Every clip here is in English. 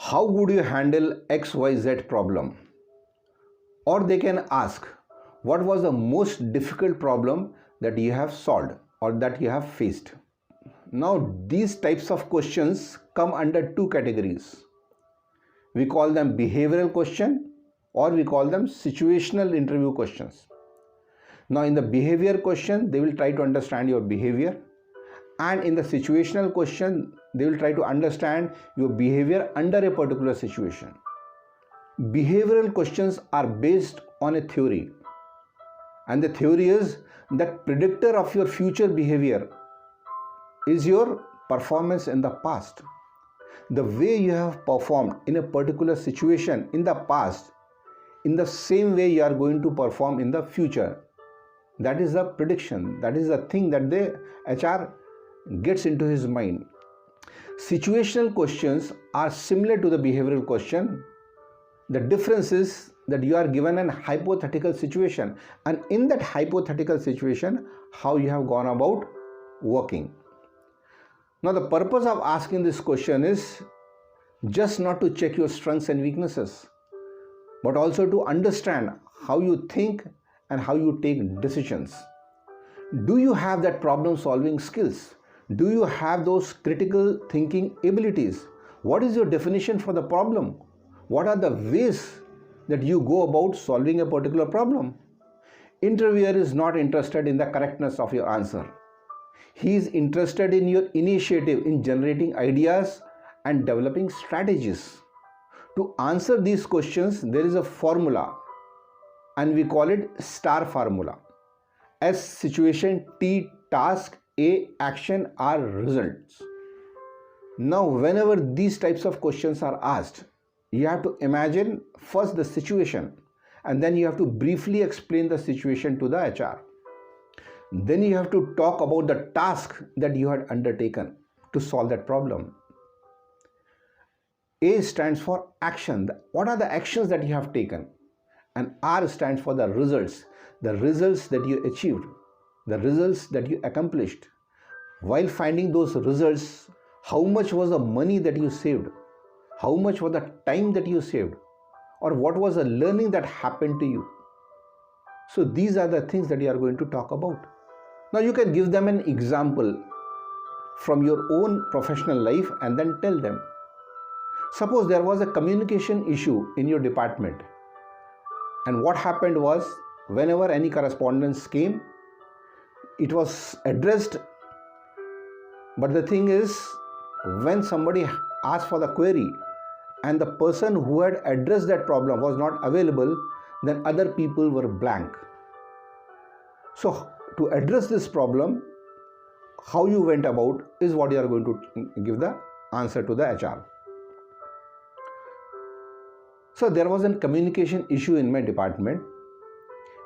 how would you handle XYZ problem? Or they can ask, what was the most difficult problem that you have solved or that you have faced? Now, these types of questions come under two categories. We call them behavioral question or we call them situational interview questions. Now, in the behavior question, they will try to understand your behavior, and in the situational question, they will try to understand your behavior under a particular situation. Behavioral questions are based on a theory, and the theory is that predictor of your future behavior is your performance in the past. The way you have performed in a particular situation in the past, in the same way you are going to perform in the future. That is the prediction. That is the thing that the HR gets into his mind. Situational questions are similar to the behavioral question. The difference is that you are given an hypothetical situation, and in that hypothetical situation, how you have gone about working. Now, the purpose of asking this question is just not to check your strengths and weaknesses, but also to understand how you think and how you take decisions. Do you have that problem solving skills? Do you have those critical thinking abilities? What is your definition for the problem? What are the ways that you go about solving a particular problem? Interviewer is not interested in the correctness of your answer. He is interested in your initiative in generating ideas and developing strategies. To answer these questions, there is a formula, and we call it STAR formula. S situation, T task, A action, R results. Now, whenever these types of questions are asked, you have to imagine first the situation, and then you have to briefly explain the situation to the HR. Then you have to talk about the task that you had undertaken to solve that problem. A stands for action. What are the actions that you have taken? And R stands for the results that you achieved, the results that you accomplished. While finding those results, how much was the money that you saved? How much was the time that you saved? Or what was the learning that happened to you? So these are the things that you are going to talk about. Now you can give them an example from your own professional life and then tell them. Suppose there was a communication issue in your department, and what happened was whenever any correspondence came, it was addressed, but the thing is, when somebody asked for the query and the person who had addressed that problem was not available, then other people were blank. So to address this problem, how you went about is what you are going to give the answer to the HR. So there was a communication issue in my department,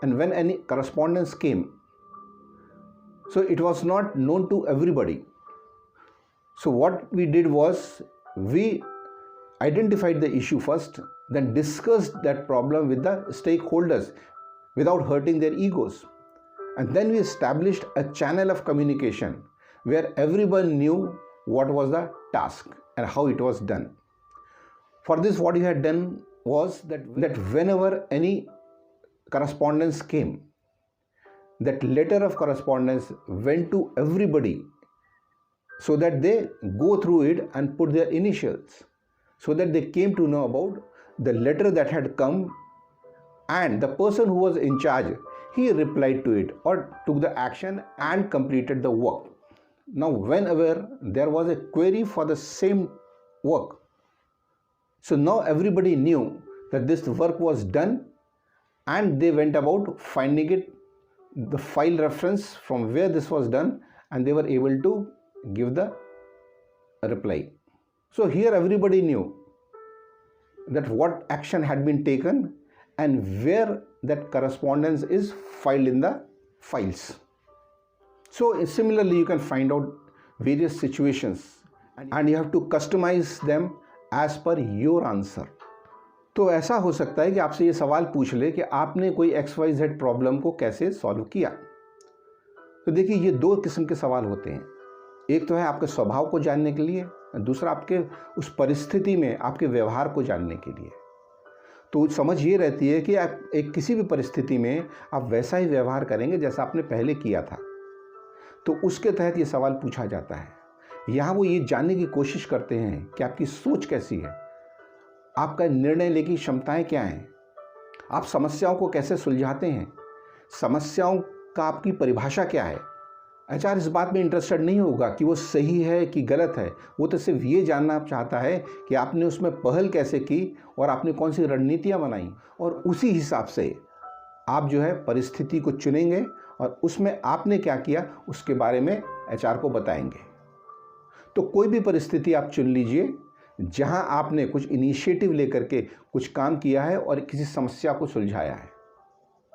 and when any correspondence came, so it was not known to everybody. So what we did was, we identified the issue first, then discussed that problem with the stakeholders without hurting their egos. And then we established a channel of communication where everyone knew what was the task and how it was done. For this, what we had done was that whenever any correspondence came, that letter of correspondence went to everybody so that they go through it and put their initials, so that they came to know about the letter that had come, and the person who was in charge, he replied to it or took the action and completed the work. Now, whenever there was a query for the same work, so now everybody knew that this work was done, and they went about finding it, the file reference from where this was done, and they were able to give the reply. So here everybody knew that what action had been taken and where that correspondence is filed in the files. So similarly, you can find out various situations and you have to customize them as per your answer. तो ऐसा हो सकता है कि आपसे ये सवाल पूछ ले कि आपने कोई XYZ प्रॉब्लम को कैसे सॉल्व किया। तो देखिए, ये दो किस्म के सवाल होते हैं। एक तो है आपके स्वभाव को जानने के लिए, दूसरा आपके उस परिस्थिति में आपके व्यवहार को जानने के लिए। तो समझ ये रहती है कि आप एक किसी भी परिस्थिति में आप वैसा ही व्यवहार करेंगे जैसा आपने पहले किया था, तो उसके तहत ये सवाल पूछा जाता है। यहाँ वो ये जानने की कोशिश करते हैं कि आपकी सोच कैसी है, आपका निर्णय लेने की क्षमताएं क्या हैं, आप समस्याओं को कैसे सुलझाते हैं, समस्याओं का आपकी परिभाषा क्या है। एचआर इस बात में इंटरेस्टेड नहीं होगा कि वो सही है कि गलत है, वो तो सिर्फ ये जानना चाहता है कि आपने उसमें पहल कैसे की और आपने कौन सी रणनीतियाँ बनाई, और उसी हिसाब से आप जो है परिस्थिति को चुनेंगे और उसमें आपने क्या किया उसके बारे में एचआर को बताएंगे। तो कोई भी परिस्थिति आप चुन लीजिए जहां आपने कुछ इनिशिएटिव लेकर के कुछ काम किया है और किसी समस्या को सुलझाया है।